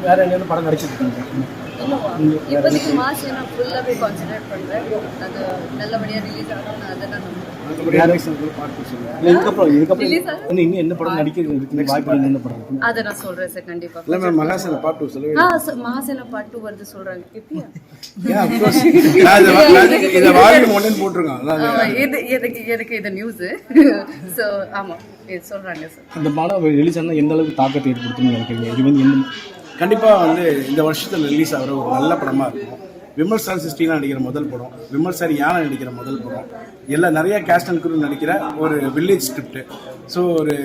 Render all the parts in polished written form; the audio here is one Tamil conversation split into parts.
வேற என்ன படம் நடிச்சிருக்கீங்க? இப்போதைக்கு மாஸ் நான் ஃபுல்லாகவே கான்சன்ட்ரேட் பண்ணுறேன். அது நல்லபடியாக ரிலீஸ் ஆகணும். நான் அதெல்லாம் நம்புறேன். இன்னும் என்ன படம் நடிக்கிறதுக்கு வாய்ப்பு என்ன படம்? அதை நான் சொல்கிறேன் சார் கண்டிப்பாக. இல்லை மேம், மகாசேனா பார்ட் 2 சொல்லுங்க. மகாசேனா பார்ட் 2 வருது சொல்கிறாங்க. எப்படியா? இதை வால்யூம் 1 போட்டிருக்கோம். எதுக்கு இது நியூஸு? ஸோ ஆமாம் இது சொல்கிறாங்க சார். அந்த படம் ரிலீஸ் ஆனால் எந்த அளவுக்கு தாக்கத்தை ஏற்படுத்துன்னு நினைக்கிறீங்க? இது வந்து என்ன கண்டிப்பாக வந்து இந்த வருஷத்தில் ரிலீஸ் ஆகிற ஒரு நல்ல படமாக இருக்கும். விமல் சார் 16 நடிக்கிற முதல் படம், விமல் சார் யானை நடிக்கிற முதல் படம், எல்லாம் நிறைய கேஸ்ட் அண்ட் குரூ நடிக்கிற ஒரு வில்லேஜ் ஸ்கிரிப்ட். ஸோ ஒரு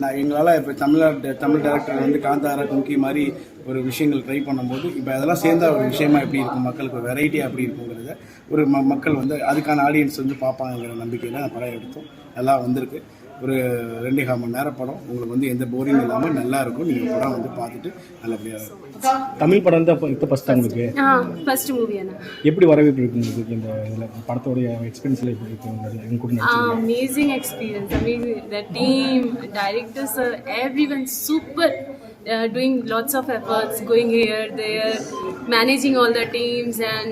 நான் எங்களால் இப்போ தமிழ் டைரக்டர் வந்து காந்தாரா கும்கி மாதிரி ஒரு விஷயங்கள் ட்ரை பண்ணும்போது இப்போ அதெல்லாம் சேர்ந்தா ஒரு விஷயமா எப்படி இருக்கும், மக்களுக்கு ஒரு வெரைட்டியாக எப்படி இருக்குங்கிறத ஒரு மக்கள் வந்து அதுக்கான ஆடியன்ஸ் வந்து பார்ப்பாங்கிற நம்பிக்கையில் நான் படம் எடுத்தோம். நல்லா வந்திருக்கு. ஒரு 2.5 மணி நேரம் படம். உங்களுக்கு வந்து எந்த போரிங் இல்லாமல் நல்லா இருக்கும். நீங்கள் படம் வந்து பார்த்துட்டு நல்லபடியாக இருக்கும். தமிழ் படம் தான் இப்போ ஃபஸ்ட் உங்களுக்கு ஃபர்ஸ்ட் மூவியானா எப்படி வரவேற்பு இருக்கு உங்களுக்கு? இந்த இதில் படத்தோடைய எக்ஸ்பீரியன்ஸில் எப்படி இருக்கு? Amazing experience. Amazing. The team, directors, everyone super. Doing lots of efforts, going here, there, managing all the teams, and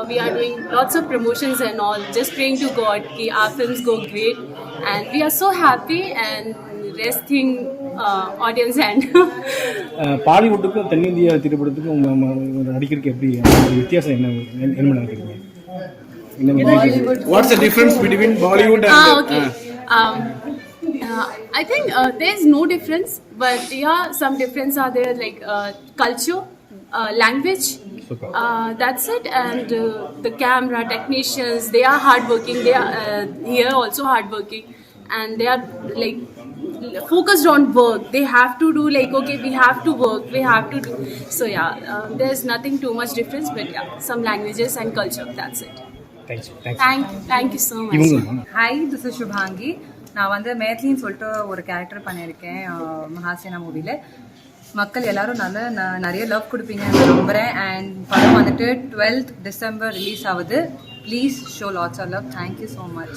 we are doing lots of promotions and all. Just praying to God that our films go great, and we are so happy and resting audience hand. பாலிவுட்டுக்கும் தென்னிந்திய திரைப்படத்துக்கும் நடிக்கிறதுக்கு எப்படி வித்தியாசம் என்ன நினைக்கிறீங்க? What's the difference between Bollywood and okay. I think there's no difference, but yeah, some difference are there, like culture, language. That's it. And the camera technicians, they are hardworking. They are here also hardworking, and they are like focused on work. They have to do like, okay, we have to work, we have to do. So yeah, there's nothing too much difference, but yeah, some languages and culture. That's it. Thank you so much. Hi, this is Shubhangi. நான் வந்து மேத்லின்னு சொல்லிட்டு ஒரு கேரக்டர் பண்ணியிருக்கேன் மகாசேனா மூவியில். மக்கள் எல்லாரும் நிறைய லவ் கொடுப்பீங்கன்னு நம்புகிறேன். அண்ட் படம் வந்துட்டு 12th December ரிலீஸ் ஆகுது. Please show lots of love. Thank you so much.